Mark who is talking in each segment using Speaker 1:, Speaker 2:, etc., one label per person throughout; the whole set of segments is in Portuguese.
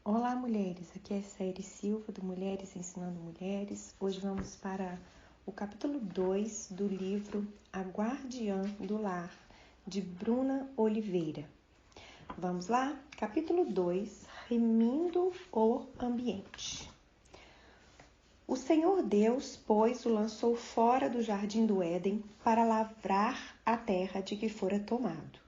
Speaker 1: Olá, mulheres! Aqui é Saíra Silva, do Mulheres Ensinando Mulheres. Hoje vamos para o capítulo 2 do livro A Guardiã do Lar, de Bruna Oliveira. Vamos lá? Capítulo 2, Remindo o Ambiente. O Senhor Deus, pois, o lançou fora do jardim do Éden para lavrar a terra de que fora tomado.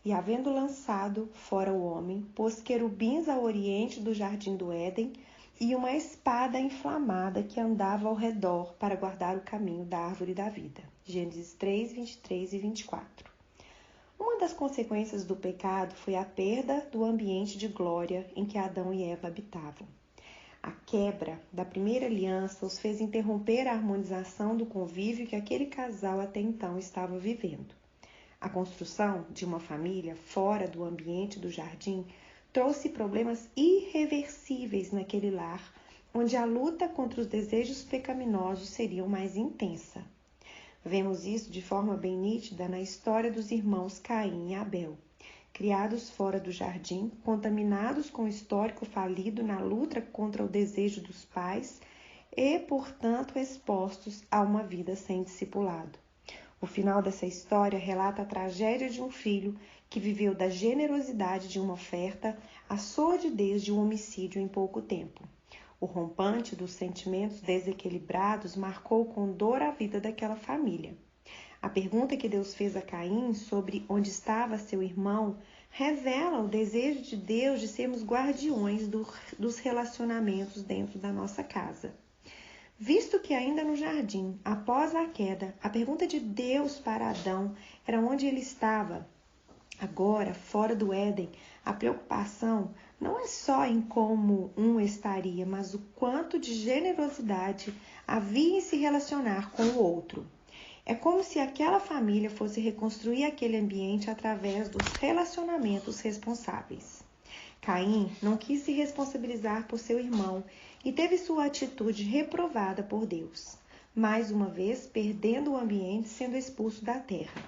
Speaker 1: E, havendo lançado fora o homem, pôs querubins ao oriente do jardim do Éden e uma espada inflamada que andava ao redor para guardar o caminho da árvore da vida. Gênesis 3, 23 e 24. Uma das consequências do pecado foi a perda do ambiente de glória em que Adão e Eva habitavam. A quebra da primeira aliança os fez interromper a harmonização do convívio que aquele casal até então estava vivendo. A construção de uma família fora do ambiente do jardim trouxe problemas irreversíveis naquele lar, onde a luta contra os desejos pecaminosos seria mais intensa. Vemos isso de forma bem nítida na história dos irmãos Caim e Abel. Criados fora do jardim, contaminados com o histórico falido na luta contra o desejo dos pais e, portanto, expostos a uma vida sem discipulado. O final dessa história relata a tragédia de um filho que viveu da generosidade de uma oferta à sordidez de um homicídio em pouco tempo. O rompante dos sentimentos desequilibrados marcou com dor a vida daquela família. A pergunta que Deus fez a Caim sobre onde estava seu irmão revela o desejo de Deus de sermos guardiões dos relacionamentos dentro da nossa casa. Visto que ainda no jardim, após a queda, a pergunta de Deus para Adão era onde ele estava. Agora, fora do Éden, a preocupação não é só em como um estaria, mas o quanto de generosidade havia em se relacionar com o outro. É como se aquela família fosse reconstruir aquele ambiente através dos relacionamentos responsáveis. Caim não quis se responsabilizar por seu irmão e teve sua atitude reprovada por Deus, mais uma vez perdendo o ambiente, sendo expulso da terra.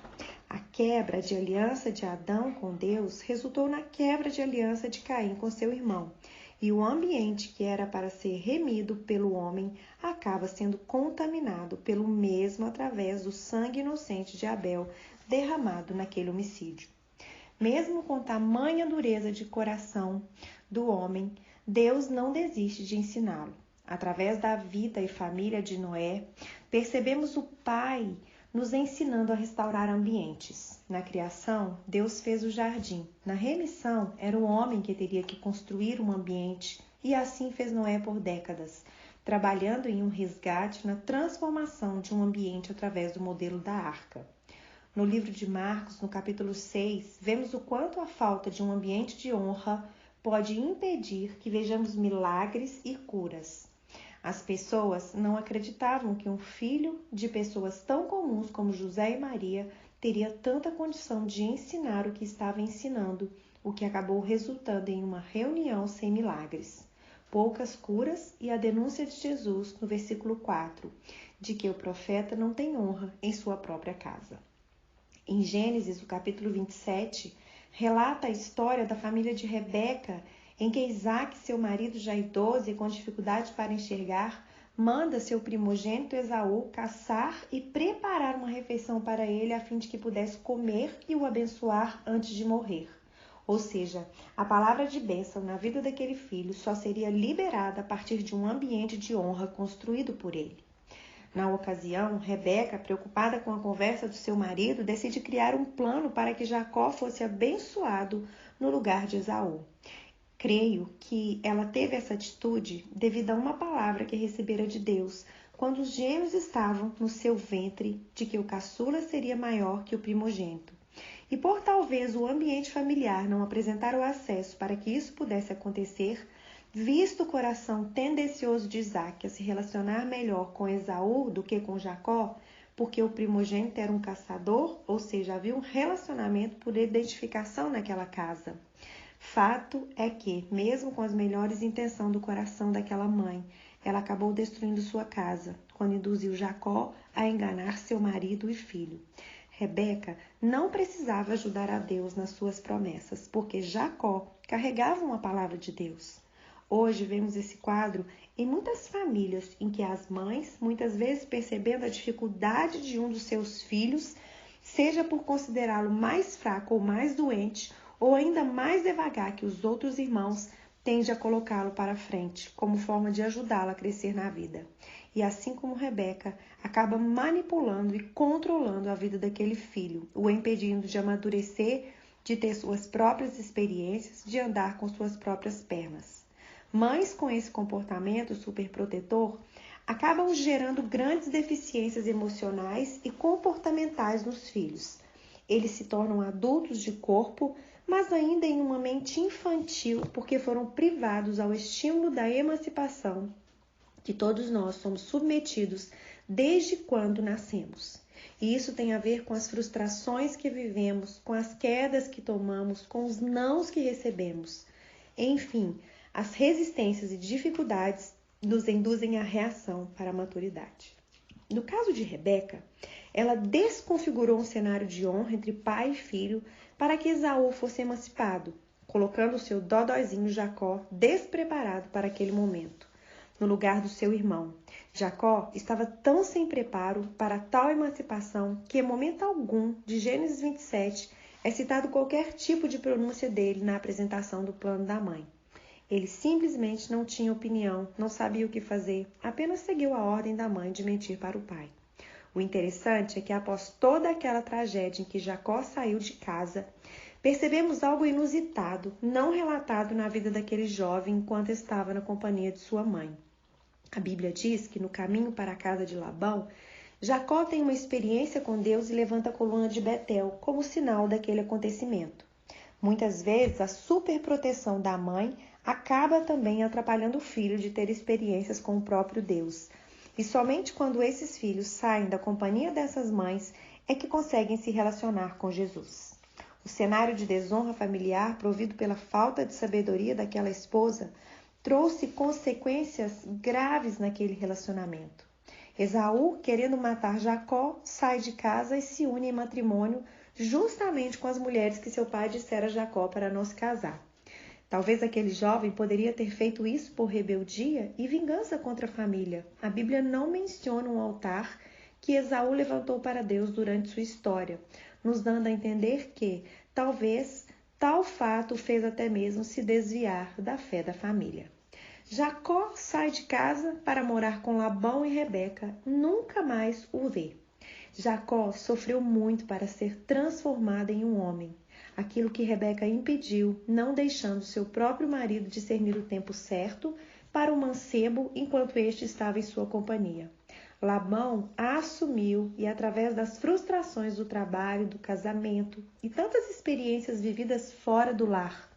Speaker 1: A quebra de aliança de Adão com Deus resultou na quebra de aliança de Caim com seu irmão, e o ambiente que era para ser remido pelo homem acaba sendo contaminado pelo mesmo através do sangue inocente de Abel derramado naquele homicídio. Mesmo com tamanha dureza de coração do homem, Deus não desiste de ensiná-lo. Através da vida e família de Noé, percebemos o Pai nos ensinando a restaurar ambientes. Na criação, Deus fez o jardim. Na remissão, era o homem que teria que construir um ambiente, e assim fez Noé por décadas, trabalhando em um resgate na transformação de um ambiente através do modelo da arca. No livro de Marcos, no capítulo 6, vemos o quanto a falta de um ambiente de honra pode impedir que vejamos milagres e curas. As pessoas não acreditavam que um filho de pessoas tão comuns como José e Maria teria tanta condição de ensinar o que estava ensinando, o que acabou resultando em uma reunião sem milagres. Poucas curas e a denúncia de Jesus no versículo 4, de que o profeta não tem honra em sua própria casa. Em Gênesis, o capítulo 27, relata a história da família de Rebeca, em que Isaac, seu marido já idoso e com dificuldade para enxergar, manda seu primogênito Esaú caçar e preparar uma refeição para ele a fim de que pudesse comer e o abençoar antes de morrer. Ou seja, a palavra de bênção na vida daquele filho só seria liberada a partir de um ambiente de honra construído por ele. Na ocasião, Rebeca, preocupada com a conversa do seu marido, decide criar um plano para que Jacó fosse abençoado no lugar de Esaú. Creio que ela teve essa atitude devido a uma palavra que recebera de Deus quando os gêmeos estavam no seu ventre, de que o caçula seria maior que o primogênito. E por talvez o ambiente familiar não apresentar o acesso para que isso pudesse acontecer, visto o coração tendencioso de Isaac a se relacionar melhor com Esaú do que com Jacó, porque o primogênito era um caçador, ou seja, havia um relacionamento por identificação naquela casa. Fato é que, mesmo com as melhores intenções do coração daquela mãe, ela acabou destruindo sua casa, quando induziu Jacó a enganar seu marido e filho. Rebeca não precisava ajudar a Deus nas suas promessas, porque Jacó carregava uma palavra de Deus. Hoje vemos esse quadro em muitas famílias em que as mães, muitas vezes percebendo a dificuldade de um dos seus filhos, seja por considerá-lo mais fraco ou mais doente, ou ainda mais devagar que os outros irmãos, tende a colocá-lo para frente, como forma de ajudá-lo a crescer na vida. E assim como Rebeca, acaba manipulando e controlando a vida daquele filho, o impedindo de amadurecer, de ter suas próprias experiências, de andar com suas próprias pernas. Mães com esse comportamento superprotetor acabam gerando grandes deficiências emocionais e comportamentais nos filhos. Eles se tornam adultos de corpo, mas ainda em uma mente infantil, porque foram privados ao estímulo da emancipação, que todos nós somos submetidos desde quando nascemos. E isso tem a ver com as frustrações que vivemos, com as quedas que tomamos, com os nãos que recebemos. Enfim, as resistências e dificuldades nos induzem à reação para a maturidade. No caso de Rebeca, ela desconfigurou um cenário de honra entre pai e filho para que Esaú fosse emancipado, colocando o seu dodóizinho Jacó despreparado para aquele momento, no lugar do seu irmão. Jacó estava tão sem preparo para tal emancipação que em momento algum de Gênesis 27 é citado qualquer tipo de pronúncia dele na apresentação do plano da mãe. Ele simplesmente não tinha opinião, não sabia o que fazer, apenas seguiu a ordem da mãe de mentir para o pai. O interessante é que após toda aquela tragédia em que Jacó saiu de casa, percebemos algo inusitado, não relatado na vida daquele jovem enquanto estava na companhia de sua mãe. A Bíblia diz que no caminho para a casa de Labão, Jacó tem uma experiência com Deus e levanta a coluna de Betel como sinal daquele acontecimento. Muitas vezes a superproteção da mãe acaba também atrapalhando o filho de ter experiências com o próprio Deus. E somente quando esses filhos saem da companhia dessas mães é que conseguem se relacionar com Jesus. O cenário de desonra familiar provido pela falta de sabedoria daquela esposa trouxe consequências graves naquele relacionamento. Esaú, querendo matar Jacó, sai de casa e se une em matrimônio justamente com as mulheres que seu pai dissera a Jacó para não se casar. Talvez aquele jovem poderia ter feito isso por rebeldia e vingança contra a família. A Bíblia não menciona um altar que Esaú levantou para Deus durante sua história, nos dando a entender que, talvez, tal fato o fez até mesmo se desviar da fé da família. Jacó sai de casa para morar com Labão e Rebeca, nunca mais o vê. Jacó sofreu muito para ser transformado em um homem, aquilo que Rebeca impediu, não deixando seu próprio marido discernir o tempo certo para o mancebo enquanto este estava em sua companhia. Labão a assumiu e, através das frustrações do trabalho, do casamento e tantas experiências vividas fora do lar,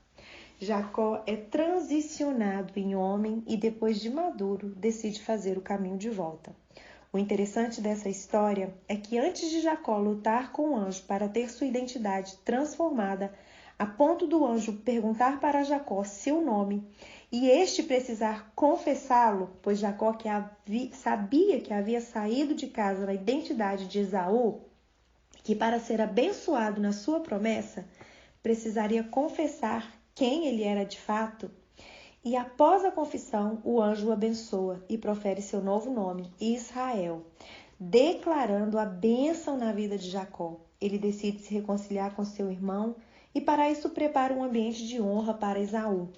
Speaker 1: Jacó é transicionado em homem e, depois de maduro, decide fazer o caminho de volta. O interessante dessa história é que antes de Jacó lutar com o anjo para ter sua identidade transformada, a ponto do anjo perguntar para Jacó seu nome e este precisar confessá-lo, pois Jacó sabia que havia saído de casa na identidade de Esaú, que para ser abençoado na sua promessa, precisaria confessar quem ele era de fato. E após a confissão, o anjo o abençoa e profere seu novo nome, Israel, declarando a bênção na vida de Jacó. Ele decide se reconciliar com seu irmão e para isso prepara um ambiente de honra para Esaú.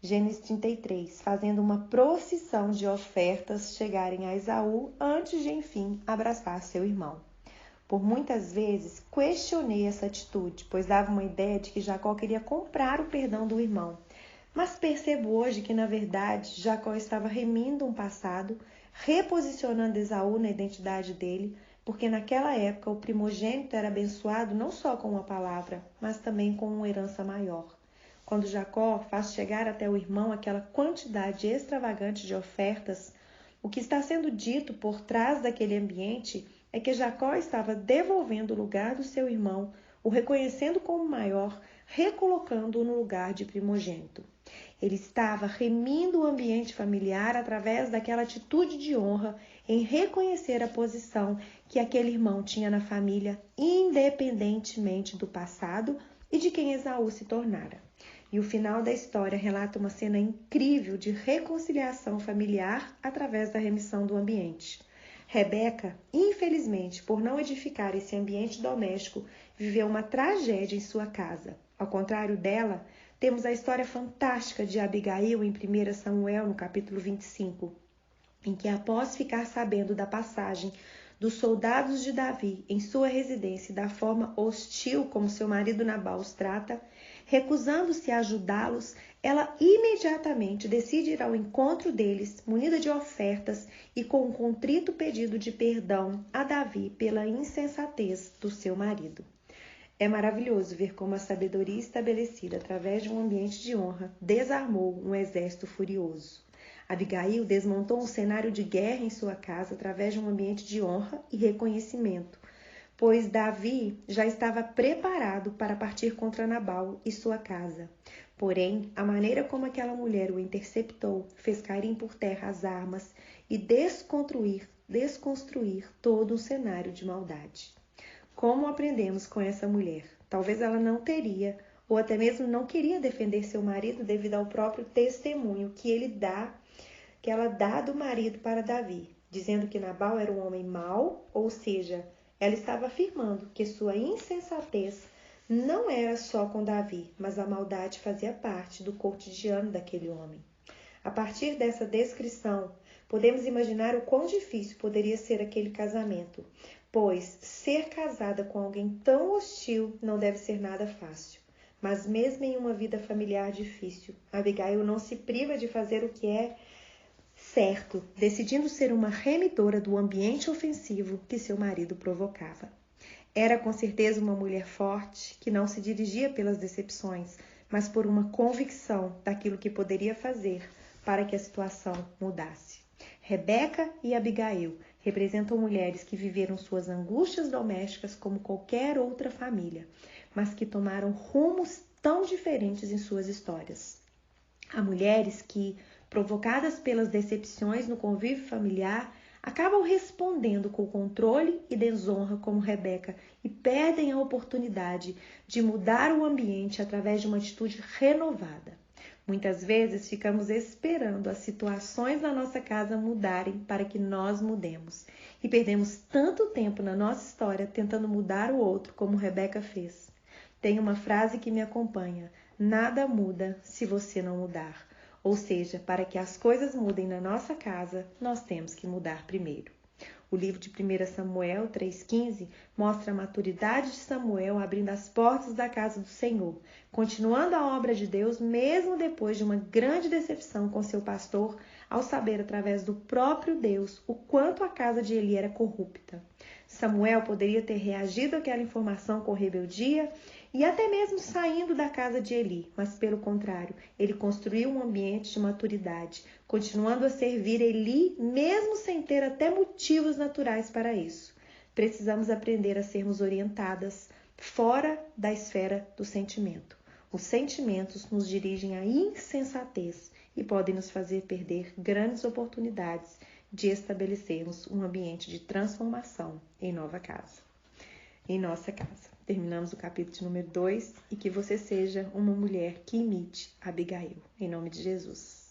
Speaker 1: Gênesis 33, fazendo uma procissão de ofertas chegarem a Esaú antes de, enfim, abraçar seu irmão. Por muitas vezes, questionei essa atitude, pois dava uma ideia de que Jacó queria comprar o perdão do irmão. Mas percebo hoje que, na verdade, Jacó estava remindo um passado, reposicionando Esaú na identidade dele, porque naquela época o primogênito era abençoado não só com uma palavra, mas também com uma herança maior. Quando Jacó faz chegar até o irmão aquela quantidade extravagante de ofertas, o que está sendo dito por trás daquele ambiente é que Jacó estava devolvendo o lugar do seu irmão, o reconhecendo como maior, recolocando-o no lugar de primogênito. Ele estava remindo o ambiente familiar através daquela atitude de honra em reconhecer a posição que aquele irmão tinha na família, independentemente do passado e de quem Esaú se tornara. E o final da história relata uma cena incrível de reconciliação familiar através da remissão do ambiente. Rebeca, infelizmente, por não edificar esse ambiente doméstico, viveu uma tragédia em sua casa. Ao contrário dela, temos a história fantástica de Abigail em 1 Samuel, no capítulo 25, em que, após ficar sabendo da passagem dos soldados de Davi em sua residência e da forma hostil como seu marido Nabal os trata, recusando-se a ajudá-los, ela imediatamente decide ir ao encontro deles, munida de ofertas e com um contrito pedido de perdão a Davi pela insensatez do seu marido. É maravilhoso ver como a sabedoria estabelecida através de um ambiente de honra desarmou um exército furioso. Abigail desmontou um cenário de guerra em sua casa através de um ambiente de honra e reconhecimento, pois Davi já estava preparado para partir contra Nabal e sua casa. Porém, a maneira como aquela mulher o interceptou fez cair por terra as armas e desconstruir todo um cenário de maldade. Como aprendemos com essa mulher? Talvez ela não teria, ou até mesmo não queria defender seu marido devido ao próprio testemunho que ela dá do marido para Davi, dizendo que Nabal era um homem mau, ou seja, ela estava afirmando que sua insensatez não era só com Davi, mas a maldade fazia parte do cotidiano daquele homem. A partir dessa descrição, podemos imaginar o quão difícil poderia ser aquele casamento, pois ser casada com alguém tão hostil não deve ser nada fácil. Mas mesmo em uma vida familiar difícil, Abigail não se priva de fazer o que é certo, decidindo ser uma remidora do ambiente ofensivo que seu marido provocava. Era com certeza uma mulher forte que não se dirigia pelas decepções, mas por uma convicção daquilo que poderia fazer para que a situação mudasse. Rebeca e Abigail representam mulheres que viveram suas angústias domésticas como qualquer outra família, mas que tomaram rumos tão diferentes em suas histórias. Há mulheres que, provocadas pelas decepções no convívio familiar, acabam respondendo com controle e desonra como Rebeca e perdem a oportunidade de mudar o ambiente através de uma atitude renovada. Muitas vezes ficamos esperando as situações na nossa casa mudarem para que nós mudemos e perdemos tanto tempo na nossa história tentando mudar o outro como Rebeca fez. Tem uma frase que me acompanha: nada muda se você não mudar. Ou seja, para que as coisas mudem na nossa casa, nós temos que mudar primeiro. O livro de 1 Samuel 3,15 mostra a maturidade de Samuel abrindo as portas da casa do Senhor, continuando a obra de Deus mesmo depois de uma grande decepção com seu pastor, ao saber através do próprio Deus o quanto a casa de Eli era corrupta. Samuel poderia ter reagido àquela informação com rebeldia e até mesmo saindo da casa de Eli, mas pelo contrário, ele construiu um ambiente de maturidade, continuando a servir Eli mesmo sem ter até motivos naturais para isso. Precisamos aprender a sermos orientadas fora da esfera do sentimento. Os sentimentos nos dirigem à insensatez e podem nos fazer perder grandes oportunidades de estabelecermos um ambiente de transformação em nossa casa. Terminamos o capítulo de número 2 e que você seja uma mulher que imite Abigail. Em nome de Jesus.